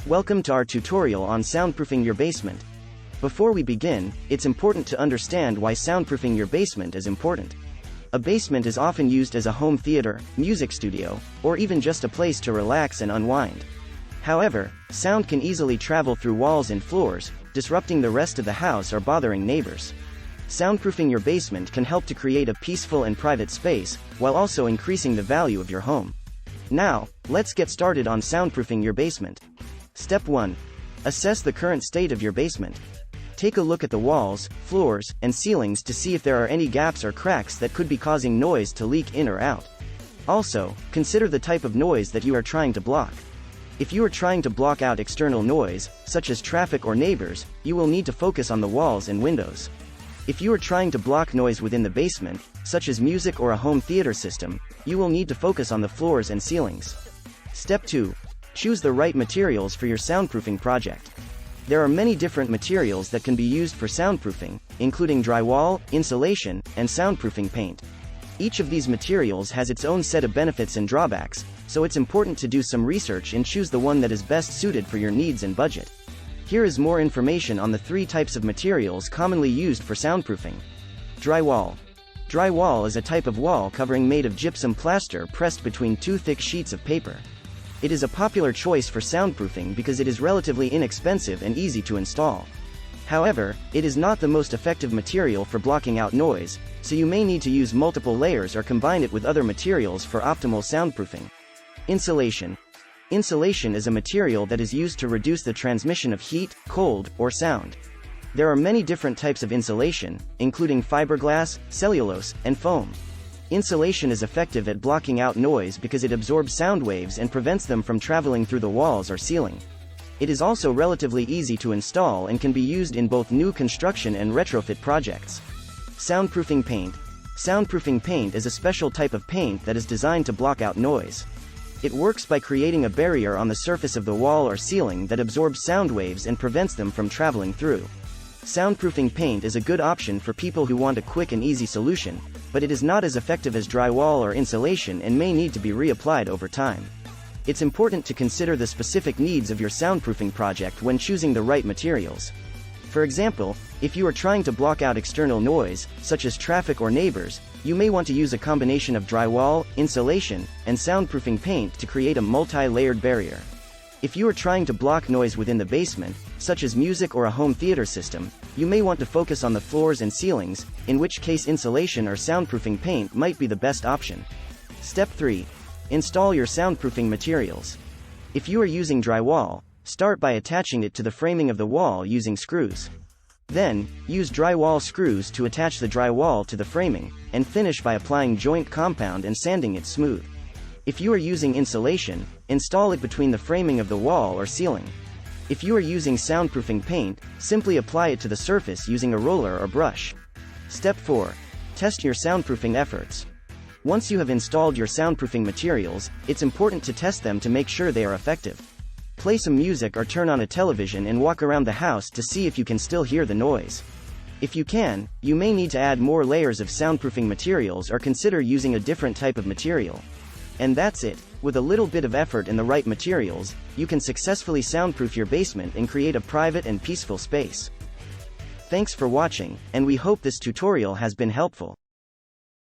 Welcome to our tutorial on soundproofing your basement. Before we begin, it's important to understand why soundproofing your basement is important. A basement is often used as a home theater, music studio, or even just a place to relax and unwind. However, sound can easily travel through walls and floors, disrupting the rest of the house or bothering neighbors. Soundproofing your basement can help to create a peaceful and private space, while also increasing the value of your home. Now, let's get started on soundproofing your basement. Step 1. Assess the current state of your basement. Take a look at the walls, floors, and ceilings to see if there are any gaps or cracks that could be causing noise to leak in or out. Also, consider the type of noise that you are trying to block. If you are trying to block out external noise, such as traffic or neighbors, you will need to focus on the walls and windows. If you are trying to block noise within the basement, such as music or a home theater system, you will need to focus on the floors and ceilings. Step 2. Choose the right materials for your soundproofing project. There are many different materials that can be used for soundproofing, including drywall, insulation, and soundproofing paint. Each of these materials has its own set of benefits and drawbacks, so it's important to do some research and choose the one that is best suited for your needs and budget. Here is more information on the 3 types of materials commonly used for soundproofing. Drywall. Drywall is a type of wall covering made of gypsum plaster pressed between 2 thick sheets of paper. It is a popular choice for soundproofing because it is relatively inexpensive and easy to install. However, it is not the most effective material for blocking out noise, so you may need to use multiple layers or combine it with other materials for optimal soundproofing. Insulation. Insulation is a material that is used to reduce the transmission of heat, cold, or sound. There are many different types of insulation, including fiberglass, cellulose, and foam. Insulation is effective at blocking out noise because it absorbs sound waves and prevents them from traveling through the walls or ceiling. It is also relatively easy to install and can be used in both new construction and retrofit projects. Soundproofing paint. Soundproofing paint is a special type of paint that is designed to block out noise. It works by creating a barrier on the surface of the wall or ceiling that absorbs sound waves and prevents them from traveling through. Soundproofing paint is a good option for people who want a quick and easy solution, but it is not as effective as drywall or insulation and may need to be reapplied over time. It's important to consider the specific needs of your soundproofing project when choosing the right materials. For example, if you are trying to block out external noise, such as traffic or neighbors, you may want to use a combination of drywall, insulation, and soundproofing paint to create a multi-layered barrier. If you are trying to block noise within the basement, such as music or a home theater system, you may want to focus on the floors and ceilings, in which case insulation or soundproofing paint might be the best option. Step 3. Install your soundproofing materials. If you are using drywall, start by attaching it to the framing of the wall using screws. Then, use drywall screws to attach the drywall to the framing, and finish by applying joint compound and sanding it smooth. If you are using insulation, install it between the framing of the wall or ceiling. If you are using soundproofing paint, simply apply it to the surface using a roller or brush. Step 4. Test your soundproofing efforts. Once you have installed your soundproofing materials, it's important to test them to make sure they are effective. Play some music or turn on a television and walk around the house to see if you can still hear the noise. If you can, you may need to add more layers of soundproofing materials or consider using a different type of material. And that's it. With a little bit of effort and the right materials, you can successfully soundproof your basement and create a private and peaceful space. Thanks for watching, and we hope this tutorial has been helpful.